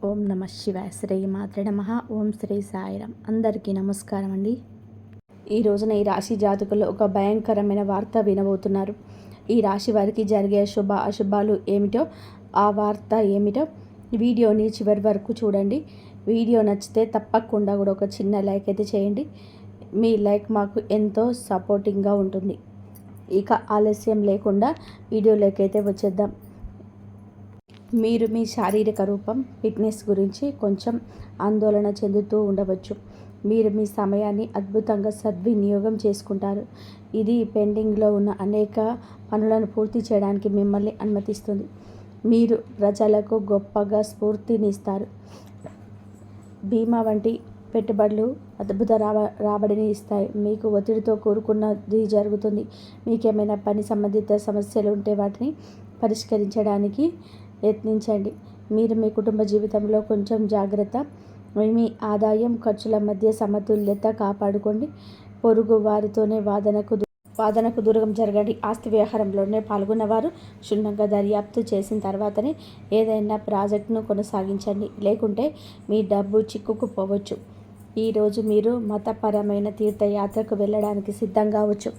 ఓం నమ శివాయ. శ్రీ మాత్రే నమః. ఓం శ్రీ సాయిరాం. అందరికీ నమస్కారం అండి. ఈ రోజున ఈ రాశి జాతకులు ఒక భయంకరమైన వార్త వినబోతున్నారు. ఈ రాశి వారికి జరిగే శుభ అశుభాలు ఏమిటో, ఆ వార్త ఏమిటో వీడియోని చివరి వరకు చూడండి. వీడియో నచ్చితే తప్పకుండా కూడా ఒక చిన్న లైక్ అయితే చేయండి. మీ లైక్ మాకు ఎంతో సపోర్టింగ్గా ఉంటుంది. ఇక ఆలస్యం లేకుండా వీడియోలోకి అయితే వచ్చేద్దాం. మీరు మీ శారీరక రూపం, ఫిట్నెస్ గురించి కొంచెం ఆందోళన చెందుతూ ఉండవచ్చు. మీరు మీ సమయాన్ని అద్భుతంగా సద్వినియోగం చేసుకుంటారు. ఇది పెండింగ్లో ఉన్న అనేక పనులను పూర్తి చేయడానికి మిమ్మల్ని అనుమతిస్తుంది. మీరు ప్రజలకు గొప్పగా స్ఫూర్తినిస్తారు. బీమా వంటి పెట్టుబడులు అద్భుత రాబడిని ఇస్తాయి. మీకు ఒత్తిడితో కూడుకున్నది జరుగుతుంది. మీకేమైనా పని సంబంధిత సమస్యలు ఉంటే వాటిని పరిష్కరించడానికి యత్నించండి. మీరు మీ కుటుంబ జీవితంలో కొంచెం జాగ్రత్త. మీ ఖర్చుల మధ్య సమతుల్యత కాపాడుకోండి. పొరుగు వారితోనే వాదనకు దూరం జరగండి. ఆస్తి వ్యవహారంలోనే పాల్గొన్నవారు క్షుణ్ణంగా దర్యాప్తు చేసిన తర్వాతనే ఏదైనా ప్రాజెక్టును కొనసాగించండి. లేకుంటే మీ డబ్బు చిక్కుకుపోవచ్చు. ఈరోజు మీరు మతపరమైన తీర్థయాత్రకు వెళ్ళడానికి సిద్ధం కావచ్చు.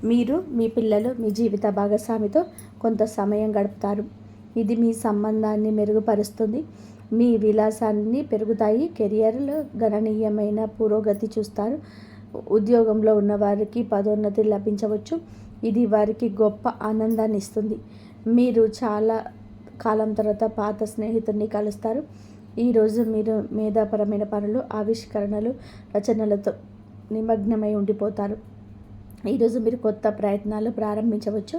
మీరు, మీ పిల్లలు మీ జీవిత భాగస్వామితో కొంత సమయం గడుపుతారు. ఇది మీ సంబంధాన్ని మెరుగుపరుస్తుంది. మీ విలాసాన్ని పెరుగుతాయి. కెరియర్లో గణనీయమైన పురోగతి చూస్తారు. ఉద్యోగంలో ఉన్నవారికి పదోన్నతి లభించవచ్చు. ఇది వారికి గొప్ప ఆనందాన్ని ఇస్తుంది. మీరు చాలా కాలం తర్వాత పాత స్నేహితుడిని కలుస్తారు. ఈరోజు మీరు మేధాపరమైన పనులు, ఆవిష్కరణలు, రచనలతో నిమగ్నమై ఉండిపోతారు. ఈరోజు మీరు కొత్త ప్రయత్నాలు ప్రారంభించవచ్చు.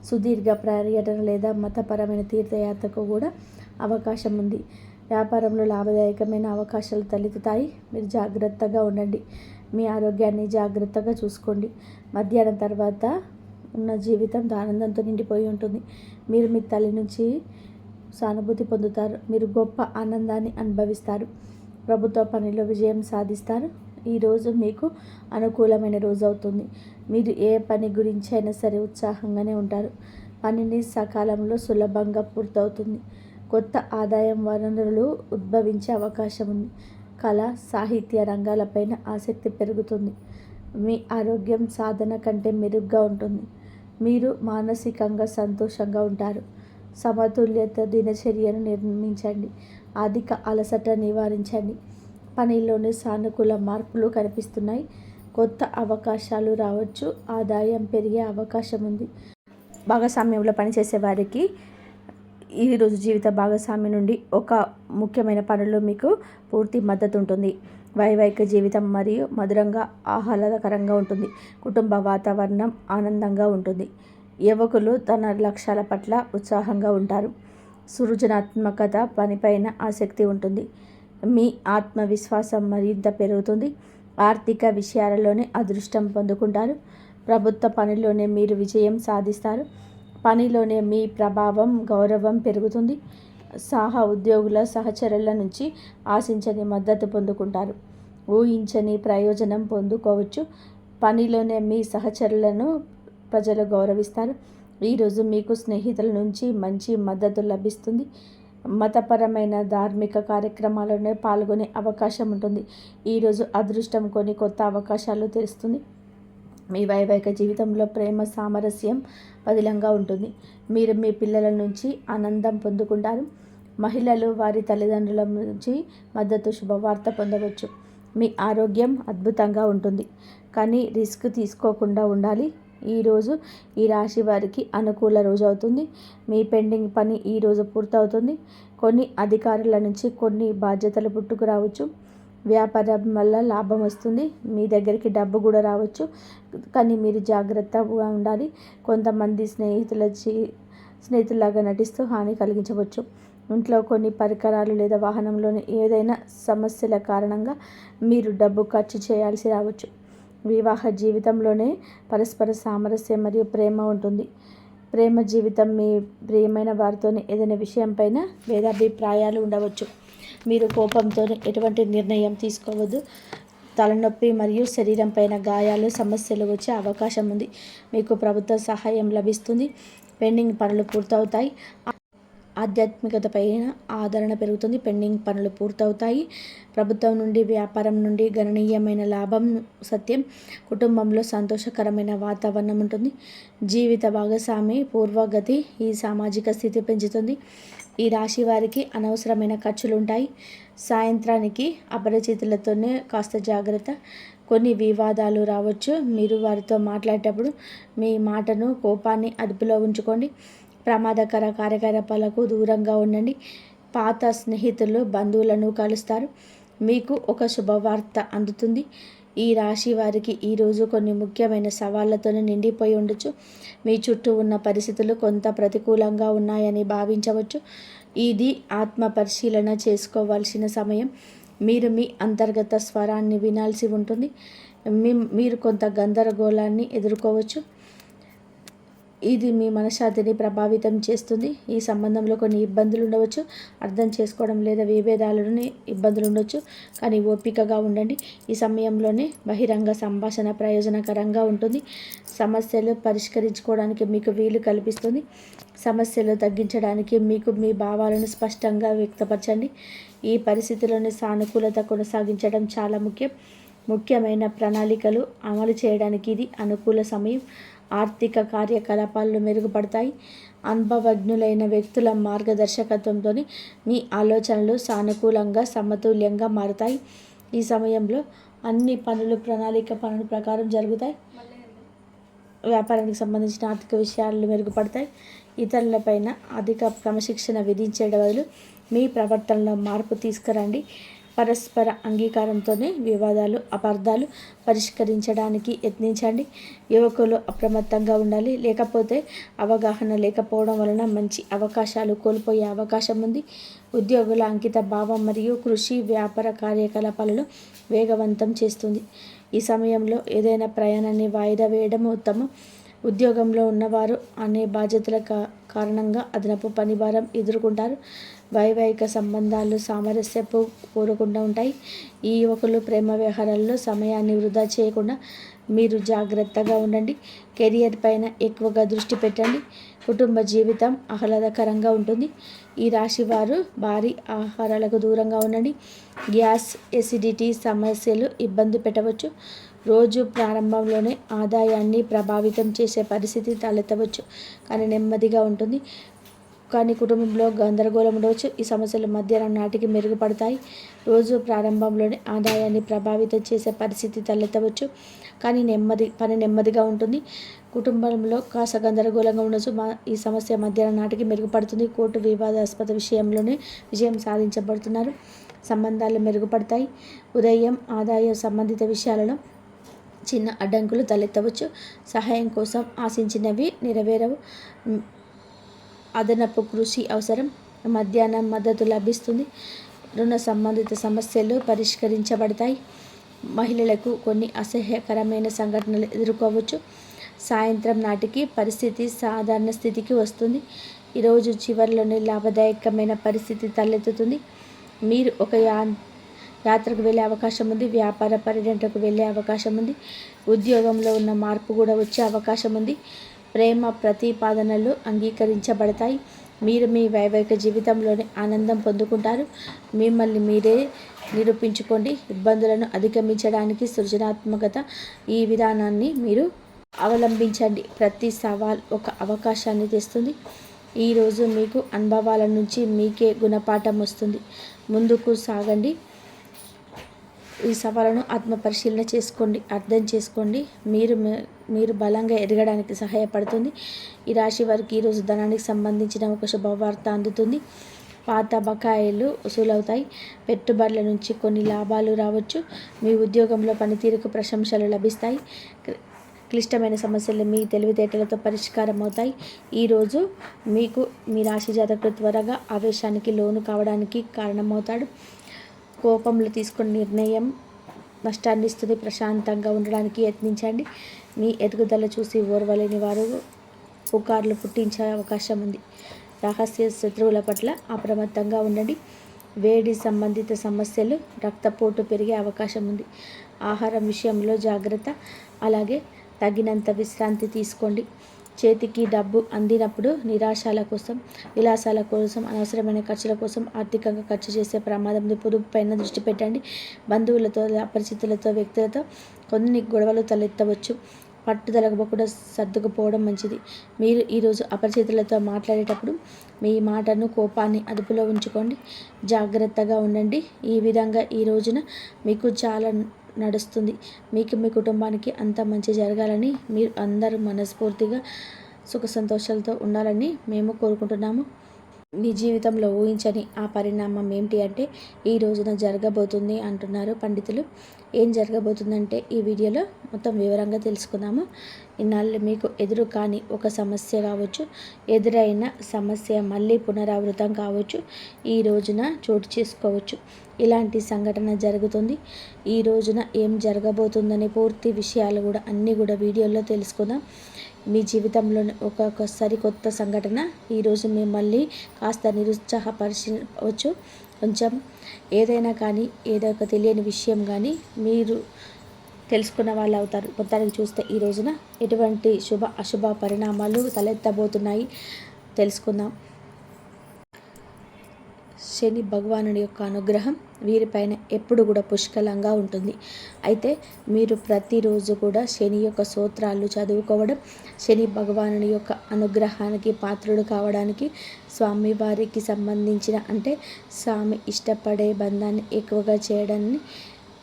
సుదీర్ఘ పర్యటన లేదా మతపరమైన తీర్థయాత్రకు కూడా అవకాశం ఉంది. వ్యాపారంలో లాభదాయకమైన అవకాశాలు తలెత్తుతాయి. మీరు జాగ్రత్తగా ఉండండి. మీ ఆరోగ్యాన్ని జాగ్రత్తగా చూసుకోండి. మధ్యాహ్నం తర్వాత ఉన్న జీవితం ఆనందంతో నిండిపోయి ఉంటుంది. మీరు మీ తల్లి నుంచి సానుభూతి పొందుతారు. మీరు గొప్ప ఆనందాన్ని అనుభవిస్తారు. ప్రభుత్వ పనిలో విజయం సాధిస్తారు. ఈరోజు మీకు అనుకూలమైన రోజు అవుతుంది. మీరు ఏ పని గురించి అయినా సరే ఉత్సాహంగానే ఉంటారు. పనిని సకాలంలో సులభంగా పూర్తవుతుంది. కొత్త ఆదాయం వనరులు ఉద్భవించే అవకాశం ఉంది. కళ, సాహిత్య రంగాలపైన ఆసక్తి పెరుగుతుంది. మీ ఆరోగ్యం సాధన కంటే మెరుగ్గా ఉంటుంది. మీరు మానసికంగా సంతోషంగా ఉంటారు. సమతుల్యత దినచర్యను నిర్మించండి. అధిక అలసట నివారించండి. పనిలోని సానుకూల మార్పులు కనిపిస్తున్నాయి. కొత్త అవకాశాలు రావచ్చు. ఆదాయం పెరిగే అవకాశం ఉంది. భాగస్వామ్యంలో పనిచేసే వారికి ఈరోజు జీవిత భాగస్వామి నుండి ఒక ముఖ్యమైన పనులు మీకు పూర్తి మద్దతు ఉంటుంది. వైవాహిక జీవితం మరియు మధురంగా ఆహ్లాదకరంగా ఉంటుంది. కుటుంబ వాతావరణం ఆనందంగా ఉంటుంది. యువకులు తన లక్ష్యాల పట్ల ఉత్సాహంగా ఉంటారు. సృజనాత్మకత, పనిపైన ఆసక్తి ఉంటుంది. మీ ఆత్మవిశ్వాసం మరింత పెరుగుతుంది. ఆర్థిక విషయాలలోనే అదృష్టం పొందుకుంటారు. ప్రభుత్వ పనిలోనే మీరు విజయం సాధిస్తారు. పనిలోనే మీ ప్రభావం, గౌరవం పెరుగుతుంది. ఉద్యోగుల సహచరుల నుంచి ఆశించని మద్దతు పొందుకుంటారు. ఊహించని ప్రయోజనం పొందుకోవచ్చు. పనిలోనే మీ సహచరులను ప్రజలు గౌరవిస్తారు. ఈరోజు మీకు స్నేహితుల నుంచి మంచి మద్దతు లభిస్తుంది. మతపరమైన ధార్మిక కార్యక్రమాల్లోనే పాల్గొనే అవకాశం ఉంటుంది. ఈరోజు అదృష్టం కొన్ని కొత్త అవకాశాలు తెరుస్తుంది. మీ వైవాహిక జీవితంలో ప్రేమ సామరస్యం పదిలంగా ఉంటుంది. మీరు మీ పిల్లల నుంచి ఆనందం పొందుకుంటారు. మహిళలు వారి తల్లిదండ్రుల నుంచి మద్దతు, శుభవార్త పొందవచ్చు. మీ ఆరోగ్యం అద్భుతంగా ఉంటుంది, కానీ రిస్క్ తీసుకోకుండా ఉండాలి. ఈరోజు ఈ రాశి వారికి అనుకూల రోజు అవుతుంది. మీ పెండింగ్ పని ఈరోజు పూర్తవుతుంది. కొన్ని అధికారుల నుంచి కొన్ని బాధ్యతలు పుట్టుకురావచ్చు. వ్యాపారం వల్ల లాభం వస్తుంది. మీ దగ్గరికి డబ్బు కూడా రావచ్చు, కానీ మీరు జాగ్రత్తగా ఉండాలి. కొంతమంది స్నేహితులాగా నటిస్తూ హాని కలిగించవచ్చు. ఇంట్లో కొన్ని పరికరాలు లేదా వాహనంలోని ఏదైనా సమస్యల కారణంగా మీరు డబ్బు ఖర్చు చేయాల్సి రావచ్చు. వివాహ జీవితంలోనే పరస్పర సామరస్యం మరియు ప్రేమ ఉంటుంది. ప్రేమ జీవితం మీ ప్రియమైన వారితోనే ఏదైనా విషయంపైన భేదాభిప్రాయాలు ఉండవచ్చు. మీరు కోపంతో ఎటువంటి నిర్ణయం తీసుకోవద్దు. తలనొప్పి మరియు శరీరం పైన గాయాలు, సమస్యలు వచ్చే అవకాశం ఉంది. మీకు ప్రభుత్వ సహాయం లభిస్తుంది. పెండింగ్ పనులు పూర్తవుతాయి. ఆధ్యాత్మికత పైన ఆదరణ పెరుగుతుంది. పెండింగ్ పనులు పూర్తవుతాయి. ప్రభుత్వం నుండి, వ్యాపారం నుండి గణనీయమైన లాభం సత్యం. కుటుంబంలో సంతోషకరమైన వాతావరణం ఉంటుంది. జీవిత భాగస్వామి పూర్వగతి ఈ సామాజిక స్థితి పెంచుతుంది. ఈ రాశి వారికి అనవసరమైన ఖర్చులు ఉంటాయి. సాయంత్రానికి అపరిచితులతోనే కాస్త జాగ్రత్త. కొన్ని వివాదాలు రావచ్చు. మీరు వారితో మాట్లాడేటప్పుడు మీ మాటను, కోపాన్ని అదుపులో ఉంచుకోండి. ప్రమాదకర కార్యకలాపాలకు దూరంగా ఉండండి. పాత స్నేహితులు, బంధువులను కలుస్తారు. మీకు ఒక శుభవార్త అందుతుంది. ఈ రాశి వారికి ఈరోజు కొన్ని ముఖ్యమైన సవాళ్లతోనే నిండిపోయి ఉండొచ్చు. మీ చుట్టూ ఉన్న పరిస్థితులు కొంత ప్రతికూలంగా ఉన్నాయని భావించవచ్చు. ఇది ఆత్మ పరిశీలన చేసుకోవాల్సిన సమయం. మీరు మీ అంతర్గత స్వరాన్ని వినాల్సి ఉంటుంది. మీరు కొంత గందరగోళాన్ని ఎదుర్కోవచ్చు. ఇది మీ మనశ్శాంతిని ప్రభావితం చేస్తుంది. ఈ సంబంధంలో కొన్ని ఇబ్బందులు ఉండవచ్చు. అర్థం చేసుకోవడం లేదా విభేదాలని ఇబ్బందులు ఉండొచ్చు. కానీ ఓపికగా ఉండండి. ఈ సమయంలోనే బహిరంగ సంభాషణ ప్రయోజనకరంగా ఉంటుంది. సమస్యలు పరిష్కరించుకోవడానికి మీకు వీలు కల్పిస్తుంది. సమస్యలు తగ్గించడానికి మీకు మీ భావాలను స్పష్టంగా వ్యక్తపరచండి. ఈ పరిస్థితిలోని సానుకూలత కొనసాగించడం చాలా ముఖ్యం. ముఖ్యమైన ప్రణాళికలు అమలు చేయడానికి ఇది అనుకూల సమయం. ఆర్థిక కార్యకలాపాలు మెరుగుపడతాయి. అనుభవజ్ఞులైన వ్యక్తుల మార్గదర్శకత్వంతో మీ ఆలోచనలు సానుకూలంగా, సమతుల్యంగా మారుతాయి. ఈ సమయంలో అన్ని పనులు ప్రణాళిక పనుల ప్రకారం జరుగుతాయి. వ్యాపారానికి సంబంధించిన ఆర్థిక విషయాలు మెరుగుపడతాయి. ఇతరులపైన అధిక క్రమశిక్షణ విధించే బదులు మీ ప్రవర్తనలో మార్పు తీసుకురండి. పరస్పర అంగీకారంతోనే వివాదాలు, అపార్థాలు పరిష్కరించడానికి యత్నించండి. యువకులు అప్రమత్తంగా ఉండాలి. లేకపోతే అవగాహన లేకపోవడం వలన మంచి అవకాశాలు కోల్పోయే అవకాశం ఉంది. ఉద్యోగుల అంకిత భావం మరియు కృషి వ్యాపార కార్యకలాపాలను వేగవంతం చేస్తుంది. ఈ సమయంలో ఏదైనా ప్రయాణాన్ని వాయిదా వేయడం ఉత్తమం. ఉద్యోగంలో ఉన్నవారు అనే బాధ్యతల కారణంగా అదనపు పనిభారం ఎదుర్కొంటారు. వైవాహిక సంబంధాలు సామరస్యపు కోరకుండా ఉంటాయి. ఈ యువకులు ప్రేమ వ్యవహారాల్లో సమయాన్ని వృధా చేయకుండా మీరు జాగ్రత్తగా ఉండండి. కెరియర్ పైన ఎక్కువగా దృష్టి పెట్టండి. కుటుంబ జీవితం ఆహ్లాదకరంగా ఉంటుంది. ఈ రాశి వారు భారీ ఆహారాలకు దూరంగా ఉండండి. గ్యాస్, ఎసిడిటీ సమస్యలు ఇబ్బంది పెట్టవచ్చు. రోజు ప్రారంభంలోనే ఆదాయాన్ని ప్రభావితం చేసే పరిస్థితి తలెత్తవచ్చు. కానీ నెమ్మదిగా ఉంటుంది. కానీ కుటుంబంలో గందరగోళం ఉండవచ్చు. ఈ సమస్యలు మధ్యాహ్నం నాటికి మెరుగుపడతాయి. రోజు ప్రారంభంలోనే ఆదాయాన్ని ప్రభావితం చేసే పరిస్థితి తలెత్తవచ్చు. కానీ నెమ్మదిగా ఉంటుంది. కుటుంబంలో కాస్త గందరగోళంగా ఉండొచ్చు. ఈ సమస్య మధ్యాహ్నం నాటికి మెరుగుపడుతుంది. కోర్టు వివాదాస్పద విషయంలోనే విజయం సాధించబడుతున్నారు. సంబంధాలు మెరుగుపడతాయి. ఉదయం ఆదాయ సంబంధిత విషయాలలో చిన్న అడ్డంకులు తలెత్తవచ్చు. సహాయం కోసం ఆశించినవి నెరవేరవు. అదనపు కృషి అవసరం. మధ్యాహ్నం మద్దతు లభిస్తుంది. రుణ సంబంధిత సమస్యలు పరిష్కరించబడతాయి. మహిళలకు కొన్ని అసహ్యకరమైన సంఘటనలు ఎదుర్కోవచ్చు. సాయంత్రం నాటికి పరిస్థితి సాధారణ స్థితికి వస్తుంది. ఈరోజు చివరిలోనే లాభదాయకమైన పరిస్థితి తలెత్తుతుంది. మీరు ఒక యాత్రకు వెళ్ళే అవకాశం ఉంది. వ్యాపార పర్యటనకు వెళ్ళే అవకాశం ఉంది. ఉద్యోగంలో ఉన్న మార్పు కూడా వచ్చే అవకాశం ఉంది. ప్రేమ ప్రతిపాదనలు అంగీకరించబడతాయి. మీరు మీ వైవాహిక జీవితంలోనే ఆనందం పొందుకుంటారు. మిమ్మల్ని మీరే నిరూపించుకోండి. ఇబ్బందులను అధిగమించడానికి సృజనాత్మకత ఈ విధానాన్ని మీరు అవలంబించండి. ప్రతి సవాల్ ఒక అవకాశాన్ని తెస్తుంది. ఈరోజు మీకు అనుభవాల నుంచి మీకే గుణపాఠం వస్తుంది. ముందుకు సాగండి. ఈ సవాళ్ళను ఆత్మపరిశీలన చేసుకోండి. అర్థం చేసుకోండి. మీరు బలంగా ఎదగడానికి సహాయపడుతుంది. ఈ రాశి వారికి ఈరోజు ధనానికి సంబంధించిన ఒక శుభవార్త అందుతుంది. పాత బకాయిలు వసూలవుతాయి. పెట్టుబడుల నుంచి కొన్ని లాభాలు రావచ్చు. మీ ఉద్యోగంలో పనితీరుకు ప్రశంసలు లభిస్తాయి. క్లిష్టమైన సమస్యలు మీ తెలివితేటలతో పరిష్కారం అవుతాయి. ఈరోజు మీ రాశి జాతకుడు త్వరగా ఆవేశానికి లోను కావడానికి కారణమవుతాడు. కోపంలో తీసుకున్న నిర్ణయం నష్టాన్ని ఇస్తుంది. ప్రశాంతంగా ఉండడానికి యత్నించండి. మీ ఎదుగుదల చూసి ఓర్వలేని వారు పుకార్లు పుట్టించే అవకాశం ఉంది. రహస్య శత్రువుల పట్ల అప్రమత్తంగా ఉండండి. వేడి సంబంధిత సమస్యలు, రక్తపోటు పెరిగే అవకాశం ఉంది. ఆహారం విషయంలో జాగ్రత్త. అలాగే తగినంత విశ్రాంతి తీసుకోండి. చేతికి డబ్బు అందినప్పుడు నిరాశల కోసం, విలాసాల కోసం, అనవసరమైన ఖర్చుల కోసం ఆర్థికంగా ఖర్చు చేసే ప్రమాదం ఉంది. పొదుపు పైన దృష్టి పెట్టండి. బంధువులతో, అపరిచితులతో, వ్యక్తులతో కొన్ని గొడవలు తలెత్తవచ్చు. పట్టుదలకు కూడా సర్దుకుపోవడం మంచిది. మీరు ఈరోజు అపరిచితులతో మాట్లాడేటప్పుడు మీ మాటను, కోపాన్ని అదుపులో ఉంచుకోండి. జాగ్రత్తగా ఉండండి. ఈ విధంగా ఈ రోజున మీకు చాలా నడుస్తుంది. మీకు, మీ కుటుంబానికి అంతా మంచి జరగాలని, మీరు అందరూ మనస్ఫూర్తిగా సుఖ సంతోషాలతో ఉండాలని మేము కోరుకుంటున్నాము. మీ జీవితంలో ఊహించని ఆ పరిణామం ఏమిటి అంటే ఈ రోజున జరగబోతుంది అంటున్నారు పండితులు. ఏం జరగబోతుందంటే ఈ వీడియోలో మొత్తం వివరంగా తెలుసుకుందాము. ఇన్నాళ్ళు మీకు ఎదురు కాని ఒక సమస్య కావచ్చు, ఎదురైన సమస్య మళ్ళీ పునరావృతం కావచ్చు, ఈ రోజున చోటు చేసుకోవచ్చు. ఇలాంటి సంఘటన జరుగుతుంది. ఈ రోజున ఏం జరగబోతుందనే పూర్తి విషయాలు కూడా అన్నీ కూడా వీడియోలో తెలుసుకుందాం. మీ జీవితంలోని ఒక సరికొత్త సంఘటన ఈరోజు మిమ్మల్ని కాస్త నిరుత్సాహపరచవచ్చు. కొంచెం ఏదైనా కానీ, ఏదో ఒక తెలియని విషయం కానీ మీరు తెలుసుకున్న వాళ్ళు అవుతారు. మొత్తానికి చూస్తే ఈ రోజున ఎటువంటి శుభ అశుభ పరిణామాలు తలెత్తబోతున్నాయి తెలుసుకుందాం. శని భగవానుడి యొక్క అనుగ్రహం వీరిపైన ఎప్పుడు కూడా పుష్కలంగా ఉంటుంది. అయితే మీరు ప్రతిరోజు కూడా శని యొక్క స్తోత్రాలు చదువుకోవడం, శని భగవానుడి యొక్క అనుగ్రహానికి పాత్రుడు కావడానికి, స్వామివారికి సంబంధించిన అంటే స్వామి ఇష్టపడే బంధాన్ని ఎక్కువగా చేయడాన్ని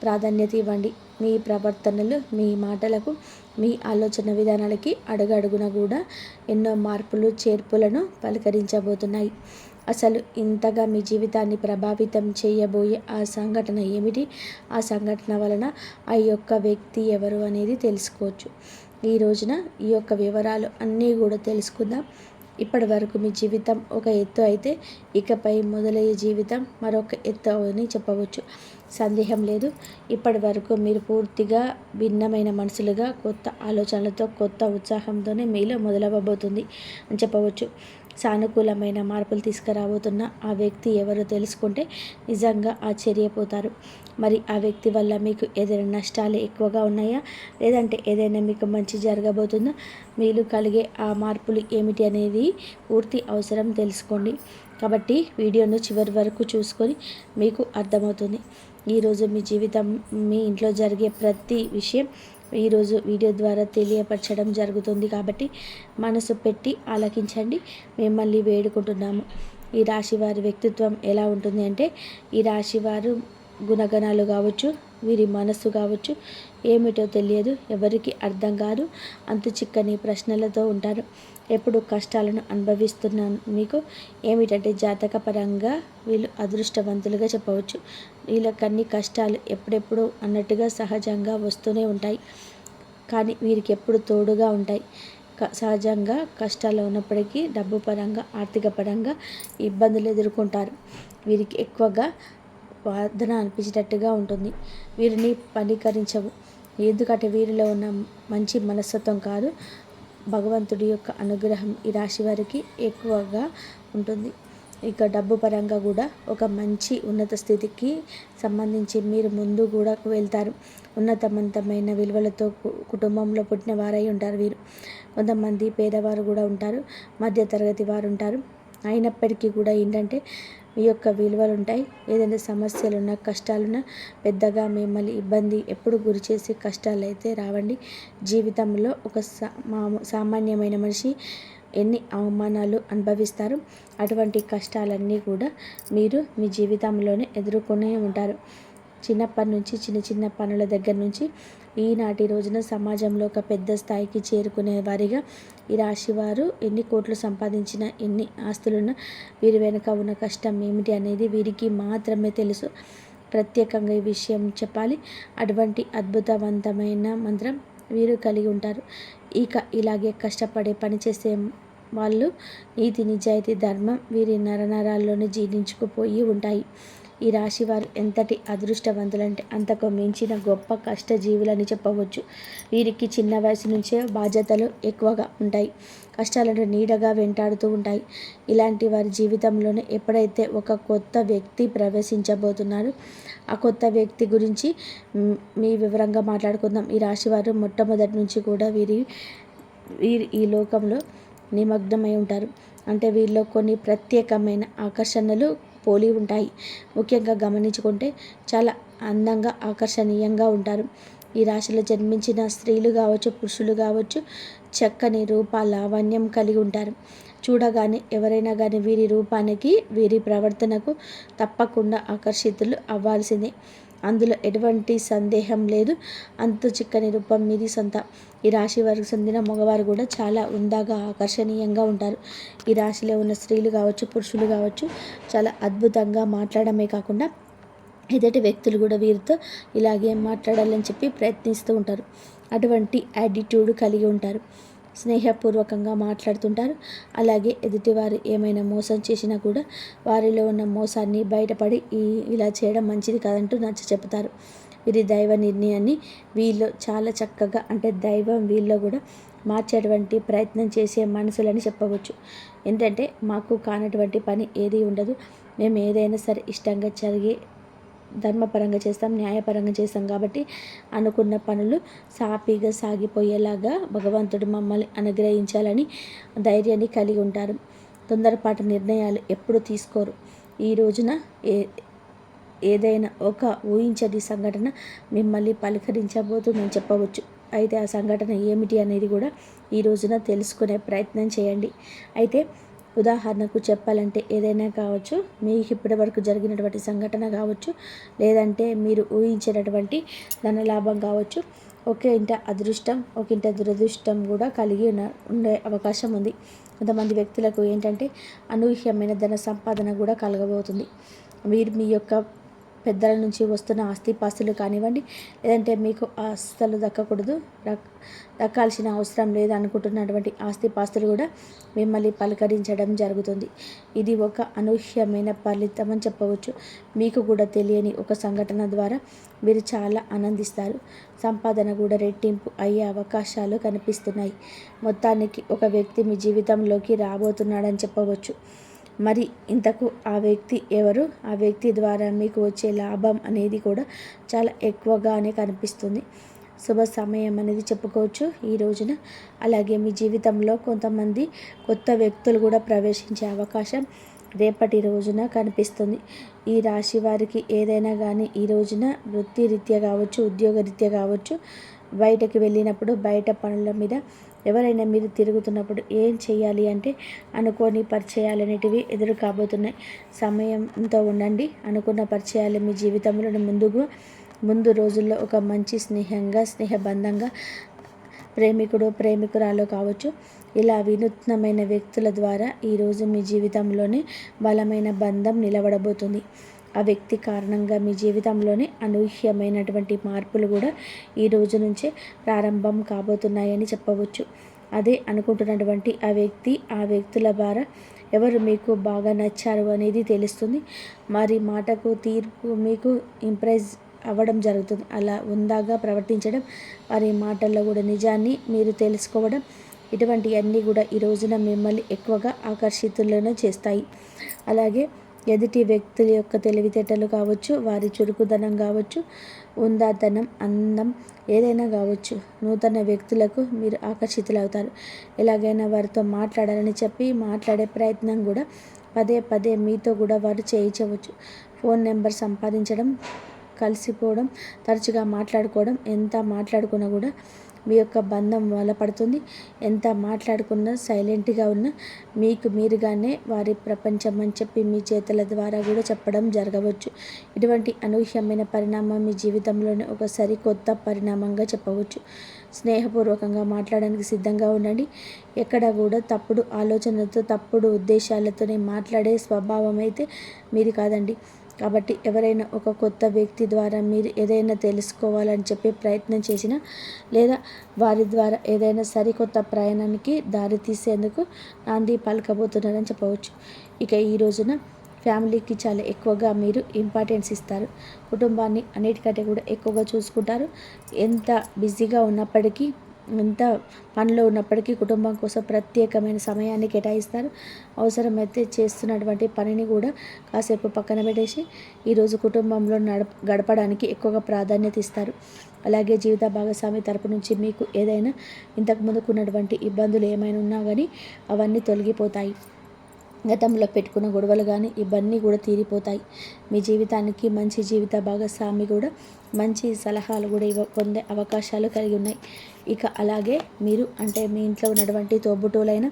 ప్రాధాన్యత ఇవ్వండి. మీ ప్రవర్తనలు, మీ మాటలకు, మీ ఆలోచన విధానాలకి అడుగడుగున కూడా ఎన్నో మార్పులు, చేర్పులను పలకరించబోతున్నాయి. అసలు ఇంతగా మీ జీవితాన్ని ప్రభావితం చేయబోయే ఆ సంఘటన ఏమిటి? ఆ సంఘటన వలన ఆ యొక్క వ్యక్తి ఎవరు అనేది తెలుసుకోవచ్చు. ఈ రోజున ఈ యొక్క వివరాలు అన్నీ కూడా తెలుసుకుందాం. ఇప్పటి వరకు మీ జీవితం ఒక ఎత్తు అయితే ఇకపై మొదలయ్యే జీవితం మరొక ఎత్తు అని చెప్పవచ్చు. సందేహం లేదు. ఇప్పటి వరకు మీరు పూర్తిగా భిన్నమైన మనసులుగా, కొత్త ఆలోచనలతో, కొత్త ఉత్సాహంతోనే మీలో మొదలవ్వబోతుంది అని చెప్పవచ్చు. సానుకూలమైన మార్పులు తీసుకురాబోతున్న ఆ వ్యక్తి ఎవరో తెలుసుకుంటే నిజంగా ఆశ్చర్యపోతారు. మరి ఆ వ్యక్తి వల్ల మీకు ఏదైనా నష్టాలు ఎక్కువగా ఉన్నాయా, లేదంటే ఏదైనా మీకు మంచి జరగబోతుందా, మీరు కలిగే ఆ మార్పులు ఏమిటి అనేది పూర్తి అవసరం తెలుసుకోండి. కాబట్టి వీడియోను చివరి వరకు చూసుకొని మీకు అర్థమవుతుంది. ఈరోజు మీ జీవితం, మీ ఇంట్లో జరిగే ప్రతి విషయం ఈరోజు వీడియో ద్వారా తెలియపరచడం జరుగుతుంది. కాబట్టి మనసు పెట్టి ఆలకించండి, మిమ్మల్ని వేడుకుంటున్నాము. ఈ రాశి వారి వ్యక్తిత్వం ఎలా ఉంటుంది అంటే ఈ రాశి వారు గుణగణాలు కావచ్చు, వీరి మనస్సు కావచ్చు, ఏమిటో తెలియదు, ఎవరికి అర్థం కాదు, అంతు చిక్కని ప్రశ్నలతో ఉంటారు. ఎప్పుడు కష్టాలను అనుభవిస్తున్నాను. మీకు ఏమిటంటే జాతకపరంగా వీళ్ళు అదృష్టవంతులుగా చెప్పవచ్చు. వీళ్ళకన్ని కష్టాలు ఎప్పుడెప్పుడు అన్నట్టుగా సహజంగా వస్తూనే ఉంటాయి, కానీ వీరికి ఎప్పుడు తోడుగా ఉంటాయి. సహజంగా కష్టాలు ఉన్నప్పటికీ డబ్బు పరంగా, ఆర్థిక పరంగా ఇబ్బందులు ఎదుర్కొంటారు. వీరికి ఎక్కువగా వాదన అనిపించేటట్టుగా ఉంటుంది. వీరిని పనీకరించవు. ఎందుకంటే వీరిలో ఉన్న మంచి మనస్తత్వం కాదు, భగవంతుడి యొక్క అనుగ్రహం ఈ రాశి వారికి ఎక్కువగా ఉంటుంది. ఇక డబ్బు పరంగా కూడా ఒక మంచి ఉన్నత స్థితికి సంబంధించి మీరు ముందు కూడా వెళ్తారు. ఉన్నతవంతమైన విలువలతో కుటుంబంలో పుట్టిన వారై ఉంటారు వీరు. కొంతమంది పేదవారు కూడా ఉంటారు, మధ్యతరగతి వారు ఉంటారు. అయినప్పటికీ కూడా ఏంటంటే మీ యొక్క విలువలు ఉంటాయి. ఏదైనా సమస్యలున్నా, కష్టాలున్నా పెద్దగా మిమ్మల్ని ఇబ్బంది ఎప్పుడు గురి చేసే కష్టాలు అయితే రావండి. జీవితంలో ఒక సామాన్యమైన మనిషి ఎన్ని అవమానాలు అనుభవిస్తారు, అటువంటి కష్టాలన్నీ కూడా మీరు మీ జీవితంలోనే ఎదుర్కొనే ఉంటారు. చిన్నప్పటి నుంచి చిన్న చిన్న పనుల దగ్గర నుంచి ఈనాటి రోజున సమాజంలో ఒక పెద్ద స్థాయికి చేరుకునే వారిగా ఈ రాశివారు ఎన్ని కోట్లు సంపాదించినా, ఎన్ని ఆస్తులున్నా వీరి వెనుక ఉన్న కష్టం ఏమిటి అనేది వీరికి మాత్రమే తెలుసు. ప్రత్యేకంగా ఈ విషయం చెప్పాలి, అటువంటి అద్భుతవంతమైన మంత్రం వీరు కలిగి ఉంటారు. ఇక ఇలాగే కష్టపడే పనిచేసే వాళ్ళు నీతి, నిజాయితీ, ధర్మం వీరి నరనరాల్లోనే జీర్ణించుకుపోయి ఉంటాయి. ఈ రాశి వారు ఎంతటి అదృష్టవంతులంటే అంతకు మించిన గొప్ప కష్టజీవులని చెప్పవచ్చు. వీరికి చిన్న వయసు నుంచే బాధ్యతలు ఎక్కువగా ఉంటాయి, కష్టాలను నీడగా వెంటాడుతూ ఉంటాయి. ఇలాంటి వారి జీవితంలోనే ఎప్పుడైతే ఒక కొత్త వ్యక్తి ప్రవేశించబోతున్నారు, ఆ కొత్త వ్యక్తి గురించి మీ వివరంగా మాట్లాడుకుందాం. ఈ రాశి వారు మొట్టమొదటి నుంచి కూడా వీరి వీరు ఈ లోకంలో నిమగ్నమై ఉంటారు. అంటే వీరిలో కొన్ని ప్రత్యేకమైన ఆకర్షణలు పోలి ఉంటాయి. ముఖ్యంగా గమనించుకుంటే చాలా అందంగా ఆకర్షణీయంగా ఉంటారు. ఈ రాశిలో జన్మించిన స్త్రీలు కావచ్చు, పురుషులు కావచ్చు, చక్కని రూప లావణ్యం కలిగి ఉంటారు. చూడగానే ఎవరైనా కానీ వీరి రూపానికి, వీరి ప్రవర్తనకు తప్పకుండా ఆకర్షితులు అవ్వాల్సిందే. అందులో ఎటువంటి సందేహం లేదు. అంతు చిక్కని రూపం మీది సొంత. ఈ రాశి వారికి చెందిన మగవారు కూడా చాలా ఉందాగా ఆకర్షణీయంగా ఉంటారు. ఈ రాశిలో ఉన్న స్త్రీలు కావచ్చు, పురుషులు కావచ్చు, చాలా అద్భుతంగా మాట్లాడమే కాకుండా ఎదుటి వ్యక్తులు కూడా వీరితో ఇలాగే మాట్లాడాలని చెప్పి ప్రయత్నిస్తూ ఉంటారు. అటువంటి యాటిట్యూడ్ కలిగి ఉంటారు. స్నేహపూర్వకంగా మాట్లాడుతుంటారు. అలాగే ఎదుటివారు ఏమైనా మోసం చేసినా కూడా వారిలో ఉన్న మోసాన్ని బయటపడి ఇలా చేయడం మంచిది కాదంటూ నచ్చ చెప్తారు. వీరి దైవ నిర్ణయాన్ని వీళ్ళు చాలా చక్కగా, అంటే దైవం వీళ్ళు కూడా మార్చేటువంటి ప్రయత్నం చేసే మనసులని చెప్పవచ్చు. ఏంటంటే మాకు కానటువంటి పని ఏది ఉండదు, మేము ఏదైనా సరే ఇష్టంగా జరిగే ధర్మపరంగా చేస్తాం, న్యాయపరంగా చేస్తాం కాబట్టి అనుకున్న పనులు సాఫీగా సాగిపోయేలాగా భగవంతుడు మమ్మల్ని అనుగ్రహించాలని ధైర్యాన్ని కలిగి ఉంటారు. తొందరపాటు నిర్ణయాలు ఎప్పుడు తీసుకోరు. ఈ రోజున ఏదైనా ఒక ఊహించని సంఘటన మిమ్మల్ని పలకరించబోతుందని చెప్పవచ్చు. అయితే ఆ సంఘటన ఏమిటి అనేది కూడా ఈ రోజున తెలుసుకునే ప్రయత్నం చేయండి. అయితే ఉదాహరణకు చెప్పాలంటే ఏదైనా కావచ్చు, మీకు ఇప్పటి వరకు జరిగినటువంటి సంఘటన కావచ్చు, లేదంటే మీరు ఊహించినటువంటి ధనలాభం కావచ్చు, ఒక ఇంట అదృష్టం, ఒక ఇంట దురదృష్టం కూడా కలిగి ఉండే అవకాశం ఉంది. కొంతమంది వ్యక్తులకు ఏంటంటే అనూహ్యమైన ధన సంపాదన కూడా కలగబోతుంది. మీరు మీ యొక్క పెద్దల నుంచి వస్తున్న ఆస్తిపాస్తులు కానివ్వండి, లేదంటే మీకు ఆస్తులు దక్కకూడదు, దక్కాల్సిన అవసరం లేదు అనుకుంటున్నటువంటి ఆస్తిపాస్తులు కూడా మిమ్మల్ని పలకరించడం జరుగుతుంది. ఇది ఒక అనూహ్యమైన ఫలితం అని చెప్పవచ్చు. మీకు కూడా తెలియని ఒక సంఘటన ద్వారా మీరు చాలా ఆనందిస్తారు. సంపాదన కూడా రెట్టింపు అయ్యే అవకాశాలు కనిపిస్తున్నాయి. మొత్తానికి ఒక వ్యక్తి మీ జీవితంలోకి రాబోతున్నాడని చెప్పవచ్చు. మరి ఇంతకు ఆ వ్యక్తి ఎవరు? ఆ వ్యక్తి ద్వారా మీకు వచ్చే లాభం అనేది కూడా చాలా ఎక్కువగానే కనిపిస్తుంది. శుభ సమయం అనేది చెప్పుకోవచ్చు ఈ రోజున. అలాగే మీ జీవితంలో కొంతమంది కొత్త వ్యక్తులు కూడా ప్రవేశించే అవకాశం రేపటి రోజున కనిపిస్తుంది. ఈ రాశి వారికి ఏదైనా కానీ ఈ రోజున వృత్తిరీత్యా కావచ్చు, ఉద్యోగరీత్యా కావచ్చు, బయటకు వెళ్ళినప్పుడు బయట పనుల మీద ఎవరైనా మీరు తిరుగుతున్నప్పుడు ఏం చేయాలి అంటే అనుకోని పరిచయాలు అనేటివి ఎదురు కాబోతున్నాయి. సమయంతో ఉండండి. అనుకున్న పరిచయాలు మీ జీవితంలో ముందు రోజుల్లో ఒక మంచి స్నేహబంధంగా ప్రేమికుడు ప్రేమికురాలు కావచ్చు, ఇలా వినూత్నమైన వ్యక్తుల ద్వారా ఈరోజు మీ జీవితంలోనే బలమైన బంధం నిలబడబోతుంది. ఆ వ్యక్తి కారణంగా మీ జీవితంలోనే అనూహ్యమైనటువంటి మార్పులు కూడా ఈ రోజు నుంచే ప్రారంభం కాబోతున్నాయని చెప్పవచ్చు. అదే అనుకుంటున్నటువంటి ఆ వ్యక్తుల ద్వారా ఎవరు మీకు బాగా నచ్చారు అనేది తెలుస్తుంది. మరి మాటకు తీర్పు మీకు ఇంప్రెస్ అవ్వడం జరుగుతుంది. అలా ఉందాగా ప్రవర్తించడం, వారి మాటల్లో కూడా నిజాన్ని మీరు తెలుసుకోవడం, ఇటువంటివన్నీ కూడా ఈ రోజున మిమ్మల్ని ఎక్కువగా ఆకర్షితులను చేస్తాయి. అలాగే ఎదుటి వ్యక్తుల యొక్క తెలివితేటలు కావచ్చు, వారి చురుకుదనం కావచ్చు, ఉందాతనం, అందం ఏదైనా కావచ్చు, నూతన వ్యక్తులకు మీరు ఆకర్షితులవుతారు. ఎలాగైనా వారితో మాట్లాడాలని చెప్పి మాట్లాడే ప్రయత్నం కూడా పదే మీతో కూడా వారు చేయించవచ్చు. ఫోన్ నెంబర్ సంపాదించడం, కలిసిపోవడం, తరచుగా మాట్లాడుకోవడం, ఎంత మాట్లాడుకున్నా కూడా మీ యొక్క బంధం బలపడుతుంది. ఎంత మాట్లాడుకున్నా సైలెంట్గా ఉన్నా మీకు మీరుగానే వారి ప్రపంచం అని చెప్పి మీ చేతుల ద్వారా కూడా చెప్పడం జరగవచ్చు. ఇటువంటి అనూహ్యమైన పరిణామం మీ జీవితంలోనే ఒక సరికొత్త పరిణామంగా చెప్పవచ్చు. స్నేహపూర్వకంగా మాట్లాడడానికి సిద్ధంగా ఉండండి. ఎక్కడ కూడా తప్పుడు ఆలోచనలతో, తప్పుడు ఉద్దేశాలతోనే మాట్లాడే స్వభావం అయితే మీది కాదండి. కాబట్టి ఎవరైనా ఒక కొత్త వ్యక్తి ద్వారా మీరు ఏదైనా తెలుసుకోవాలని చెప్పి ప్రయత్నం చేసినా, లేదా వారి ద్వారా ఏదైనా సరికొత్త ప్రయాణానికి దారి తీసేందుకు నాంది పలకబోతున్నారని చెప్పవచ్చు. ఇక ఈ రోజున ఫ్యామిలీకి చాలా ఎక్కువగా మీరు ఇంపార్టెన్స్ ఇస్తారు. కుటుంబాన్ని అన్నిటికంటే కూడా ఎక్కువగా చూసుకుంటారు. ఎంత బిజీగా ఉన్నప్పటికీ ఎంత పనిలో ఉన్నప్పటికీ కుటుంబం కోసం ప్రత్యేకమైన సమయాన్ని కేటాయిస్తారు. అవసరమైతే చేస్తున్నటువంటి పనిని కూడా కాసేపు పక్కన పెట్టేసి ఈరోజు కుటుంబంలో గడపడానికి ఎక్కువగా ప్రాధాన్యత ఇస్తారు. అలాగే జీవిత భాగస్వామి తరపు నుంచి మీకు ఏదైనా ఇంతకు ముందుకున్నటువంటి ఇబ్బందులు ఏమైనా ఉన్నా కానీ అవన్నీ తొలగిపోతాయి. గతంలో పెట్టుకున్న గొడవలు కానీ ఇవన్నీ కూడా తీరిపోతాయి. మీ జీవితానికి మంచి జీవిత భాగస్వామి కూడా మంచి సలహాలు కూడా పొందే అవకాశాలు కలిగి ఉన్నాయి. ఇక అలాగే మీరు అంటే మీ ఇంట్లో ఉన్నటువంటి తోబుట్టువులైన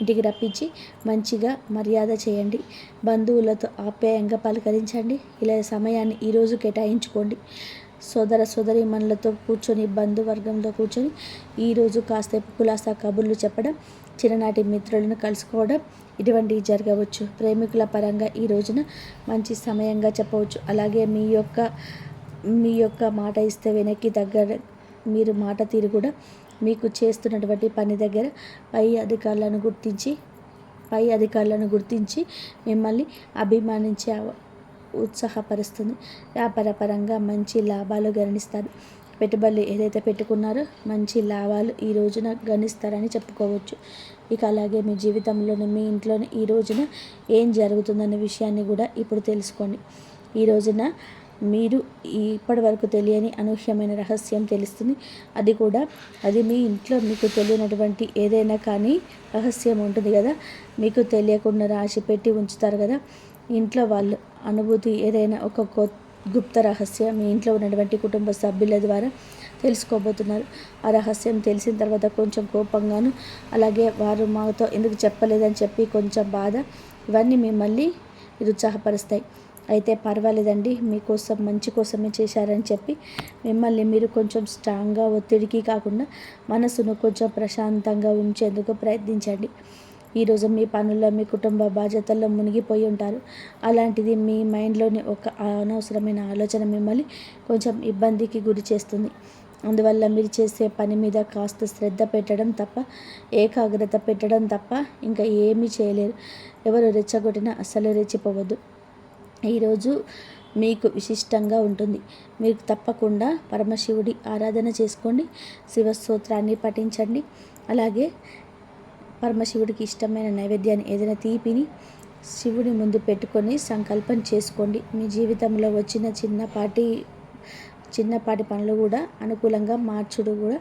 ఇంటికి రప్పించి మంచిగా మర్యాద చేయండి. బంధువులతో ఆప్యాయంగా పలకరించండి. ఇలా సమయాన్ని ఈరోజు కేటాయించుకోండి. సోదర సోదరీమణులతో కూర్చొని బంధువర్గంతో కూర్చొని ఈరోజు కాసేపు కులాసా కబుర్లు చెప్పడం, చిన్ననాటి మిత్రులను కలుసుకోవడం ఇటువంటివి జరగవచ్చు. ప్రేమికుల పరంగా ఈ రోజున మంచి సమయంగా చెప్పవచ్చు. అలాగే మీ యొక్క మాట ఇస్తే వెనక్కి దగ్గర మీరు మాట తీరు కూడా మీకు చేస్తున్నటువంటి పని దగ్గర పై అధికారులను గుర్తించి మిమ్మల్ని అభిమానించే ఉత్సాహపరుస్తుంది. వ్యాపార పరంగా మంచి లాభాలు గణిస్తారు. పెట్టుబడులు ఏదైతే పెట్టుకున్నారో మంచి లాభాలు ఈ రోజున గణిస్తారని చెప్పుకోవచ్చు. ఇక అలాగే మీ జీవితంలోని మీ ఇంట్లోని ఈ రోజున ఏం జరుగుతుందనే విషయాన్ని కూడా ఇప్పుడు తెలుసుకోండి. ఈ రోజున మీరు ఇప్పటి వరకు తెలియని అనూహ్యమైన రహస్యం తెలుస్తుంది. అది మీ ఇంట్లో మీకు తెలియనటువంటి ఏదైనా కానీ రహస్యం ఉంటుంది కదా, మీకు తెలియకుండా రాసి పెట్టి ఉంచుతారు కదా ఇంట్లో వాళ్ళు. అనుభూతి ఏదైనా ఒక గుప్త రహస్యం మీ ఇంట్లో ఉన్నటువంటి కుటుంబ సభ్యుల ద్వారా తెలుసుకోబోతున్నారు. ఆ రహస్యం తెలిసిన తర్వాత కొంచెం కోపంగాను, అలాగే వారు మాతో ఎందుకు చెప్పలేదని చెప్పి కొంచెం బాధ, ఇవన్నీ మిమ్మల్ని నిరుత్సాహపరుస్తాయి. అయితే పర్వాలేదండి, మీకోసం మంచి కోసమే చేశారని చెప్పి మిమ్మల్ని మీరు కొంచెం స్ట్రాంగ్గా, ఒత్తిడికి కాకుండా మనసును కొంచెం ప్రశాంతంగా ఉంచేందుకు ప్రయత్నించండి. ఈరోజు మీ పనుల్లో మీ కుటుంబ బాధ్యతల్లో మునిగిపోయి ఉంటారు. అలాంటిది మీ మైండ్లోని ఒక అనవసరమైన ఆలోచన మిమ్మల్ని కొంచెం ఇబ్బందికి గురి చేస్తుంది. అందువల్ల మీరు చేసే పని మీద కాస్త శ్రద్ధ పెట్టడం తప్ప, ఏకాగ్రత పెట్టడం తప్ప ఇంకా ఏమీ చేయలేరు. ఎవరు రెచ్చగొట్టినా అస్సలు రెచ్చిపోవద్దు. ఈరోజు మీకు విశిష్టంగా ఉంటుంది. మీరు తప్పకుండా పరమశివుడి ఆరాధన చేసుకోండి. శివస్తోత్రాన్ని పఠించండి. అలాగే పరమశివుడికి ఇష్టమైన నైవేద్యాన్ని ఏదైనా తీపిని శివుడి ముందు పెట్టుకొని సంకల్పం చేసుకోండి. మీ జీవితంలో వచ్చిన చిన్నపాటి పనులు కూడా అనుకూలంగా మార్చుడు కూడా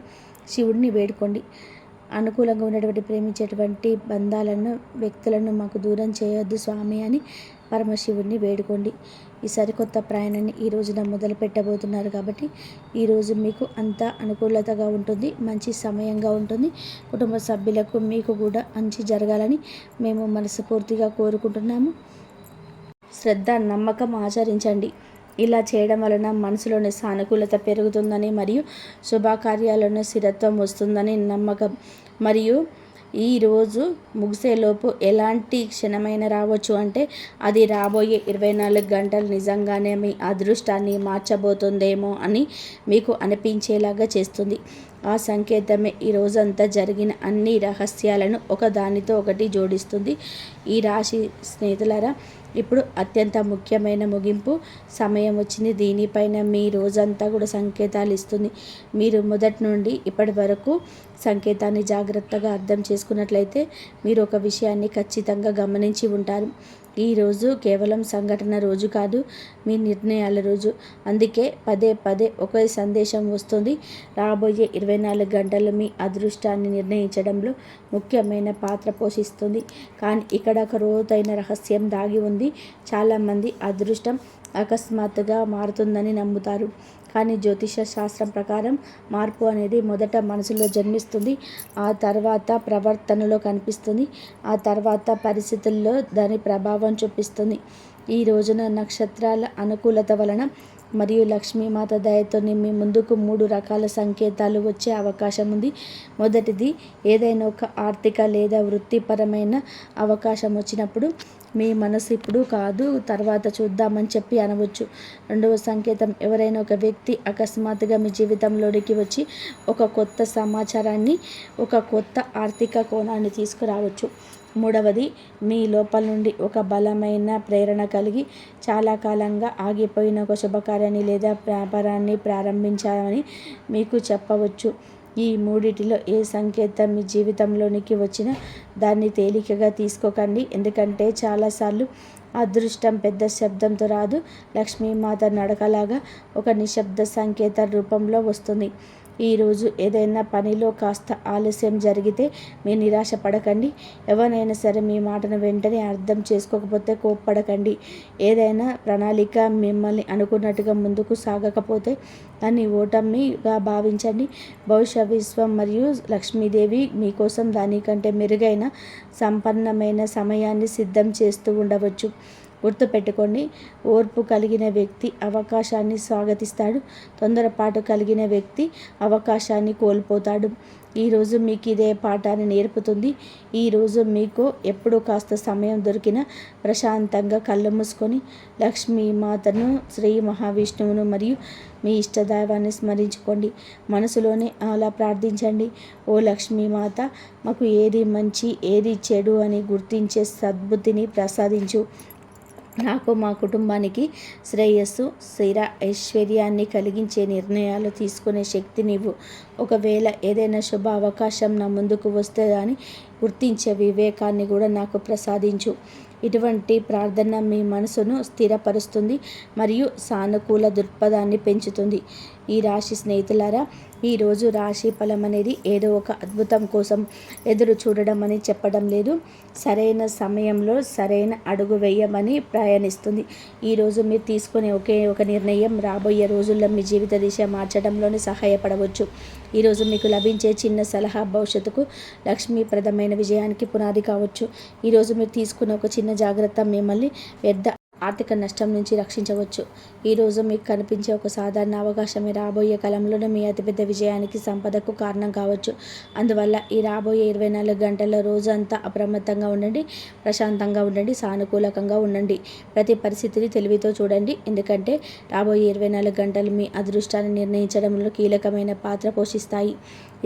శివుడిని వేడుకోండి. అనుకూలంగా ఉన్నటువంటి ప్రేమించేటువంటి వ్యక్తులను మాకు దూరం చేయొద్దు స్వామి అని పరమశివుడిని వేడుకోండి. ఈ సరికొత్త ప్రయాణాన్ని ఈ రోజున మొదలు పెట్టబోతున్నారు కాబట్టి ఈరోజు మీకు అంతా అనుకూలతగా ఉంటుంది, మంచి సమయంగా ఉంటుంది. కుటుంబ సభ్యులకు మీకు కూడా మంచి జరగాలని మేము మనస్ఫూర్తిగా కోరుకుంటున్నాము. శ్రద్ధ, నమ్మకం ఆచరించండి. ఇలా చేయడం వలన మనసులోని సానుకూలత పెరుగుతుందని మరియు శుభకార్యాలను స్థిరత్వం వస్తుందని నమ్మకం. మరియు ఈరోజు ముగిసేలోపు ఎలాంటి క్షణమైన రావచ్చు అంటే అది రాబోయే 24 గంటలు నిజంగానే మీ అదృష్టాన్ని మార్చబోతుందేమో అని మీకు అనిపించేలాగా చేస్తుంది. ఆ సంకేతమే ఈ రోజంతా జరిగిన అన్ని రహస్యాలను ఒకదానితో ఒకటి జోడిస్తుంది. ఈ రాశి స్నేహితులారా, ఇప్పుడు అత్యంత ముఖ్యమైన ముగింపు సమయం వచ్చింది. దీనిపైన మీ రోజంతా కూడా సంకేతాలు ఇస్తుంది. మీరు మొదటి నుండి ఇప్పటి వరకు సంకేతాన్ని జాగ్రత్తగా అర్థం చేసుకున్నట్లయితే మీరు ఒక విషయాన్ని ఖచ్చితంగా గమనించి ఉంటారు. ఈరోజు కేవలం సంఘటన రోజు కాదు, మీ నిర్ణయాల రోజు. అందుకే పదే పదే ఒకే సందేశం వస్తుంది. రాబోయే 24 గంటలు మీ అదృష్టాన్ని నిర్ణయించడంలో ముఖ్యమైన పాత్ర పోషిస్తుంది. కానీ ఇక్కడ ఒక లోతైన రహస్యం దాగి ఉంది. చాలామంది అదృష్టం అకస్మాత్తుగా మారుతుందని నమ్ముతారు. కానీ జ్యోతిష శాస్త్రం ప్రకారం మార్పు అనేది మొదట మనసులో జన్మిస్తుంది, ఆ తర్వాత ప్రవర్తనలో కనిపిస్తుంది, ఆ తర్వాత పరిస్థితుల్లో దాని ప్రభావం చూపిస్తుంది. ఈ రోజున నక్షత్రాల అనుకూలత వలన మరియు లక్ష్మీమాత దయతో మీ ముందుకు 3 రకాల సంకేతాలు వచ్చే అవకాశం ఉంది. మొదటిది, ఏదైనా ఒక ఆర్థిక లేదా వృత్తిపరమైన అవకాశం వచ్చినప్పుడు మీ మనసు ఇప్పుడు కాదు, తర్వాత చూద్దామని చెప్పి అనవచ్చు. రెండవ సంకేతం, ఎవరైనా ఒక వ్యక్తి అకస్మాత్తుగా మీ జీవితంలోనికి వచ్చి ఒక కొత్త సమాచారాన్ని, ఒక కొత్త ఆర్థిక కోణాన్ని తీసుకురావచ్చు. మూడవది, మీ లోపల నుండి ఒక బలమైన ప్రేరణ కలిగి చాలా కాలంగా ఆగిపోయిన ఒక శుభకార్యాన్ని లేదా వ్యాపారాన్ని ప్రారంభించాలని మీకు చెప్పవచ్చు. ఈ మూడిటిలో ఏ సంకేతం మీ జీవితంలోనికి వచ్చినా దాన్ని తేలికగా తీసుకోకండి. ఎందుకంటే చాలాసార్లు అదృష్టం పెద్ద శబ్దంతో రాదు, లక్ష్మీమాత నడకలాగా ఒక నిశ్శబ్ద సంకేత రూపంలో వస్తుంది. ఈరోజు ఏదైనా పనిలో కాస్త ఆలస్యం జరిగితే మీరు నిరాశ పడకండి. ఎవరైనా సరే మీ మాటను వెంటనే అర్థం చేసుకోకపోతే కోప్పడకండి. ఏదైనా ప్రణాళిక మిమ్మల్ని అనుకున్నట్టుగా ముందుకు సాగకపోతే దాన్ని ఓటమిగా భావించండి. భవిష్య విశ్వం మరియు లక్ష్మీదేవి మీకోసం దానికంటే మెరుగైన సంపన్నమైన సమయాన్ని సిద్ధం చేస్తూ ఉండవచ్చు. గుర్తుపెట్టుకోండి, ఓర్పు కలిగిన వ్యక్తి అవకాశాన్ని స్వాగతిస్తాడు, తొందరపాటు కలిగిన వ్యక్తి అవకాశాన్ని కోల్పోతాడు. ఈరోజు మీకు ఇదే పాఠాన్ని నేర్పుతుంది. ఈరోజు మీకు ఎప్పుడు కాస్త సమయం దొరికినా ప్రశాంతంగా కళ్ళు మూసుకొని లక్ష్మీమాతను, శ్రీ మహావిష్ణువును మరియు మీ ఇష్టదైవాన్ని స్మరించుకోండి. మనసులోనే అలా ప్రార్థించండి. ఓ లక్ష్మీమాత, మాకు ఏది మంచి ఏది చెడు అని గుర్తించే సద్బుద్ధిని ప్రసాదించు. నాకు మా కుటుంబానికి శ్రేయస్సు, స్థిర ఐశ్వర్యాన్ని కలిగించే నిర్ణయాలు తీసుకునే శక్తినివ్వు. ఒకవేళ ఏదైనా శుభ అవకాశం నా ముందుకు వస్తే అని గుర్తించే వివేకాన్ని కూడా నాకు ప్రసాదించు. ఇటువంటి ప్రార్థన మీ మనసును స్థిరపరుస్తుంది మరియు సానుకూల దృక్పథాన్ని పెంచుతుంది. ఈ రాశి స్నేహితులారా, ఈరోజు రాశి ఫలం అనేది ఏదో ఒక అద్భుతం కోసం ఎదురు చూడడం అని చెప్పడం లేదు. సరైన సమయంలో సరైన అడుగు వేయమని ప్రయాణిస్తుంది. ఈరోజు మీరు తీసుకునే ఒకే ఒక నిర్ణయం రాబోయే రోజుల్లో మీ జీవిత దిశ మార్చడంలోనే సహాయపడవచ్చు. ఈరోజు మీకు లభించే చిన్న సలహా భవిష్యత్తుకు లక్ష్మీప్రదమైన విజయానికి పునాది కావచ్చు. ఈరోజు మీరు తీసుకున్న ఒక చిన్న జాగ్రత్త మిమ్మల్ని పెద్ద ఆర్థిక నష్టం నుంచి రక్షించవచ్చు. ఈరోజు మీకు కనిపించే ఒక సాధారణ అవకాశమే రాబోయే కాలంలోనే మీ అతిపెద్ద విజయానికి, సంపదకు కారణం కావచ్చు. అందువల్ల ఈ రాబోయే 24 గంటల రోజంతా అప్రమత్తంగా ఉండండి, ప్రశాంతంగా ఉండండి, సానుకూలంగా ఉండండి. ప్రతి పరిస్థితిని తెలివితో చూడండి. ఎందుకంటే రాబోయే 24 గంటలు మీ అదృష్టాన్ని నిర్ణయించడంలో కీలకమైన పాత్ర పోషిస్తాయి.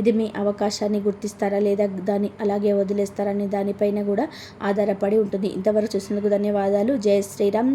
ఇది మీ అవకాశాన్ని గుర్తిస్తారా లేదా దాన్ని అలాగే వదిలేస్తారనే దానిపైన కూడా ఆధారపడి ఉంటుంది. ఇంతవరకు చూసినందుకు ధన్యవాదాలు. జై శ్రీరామ్.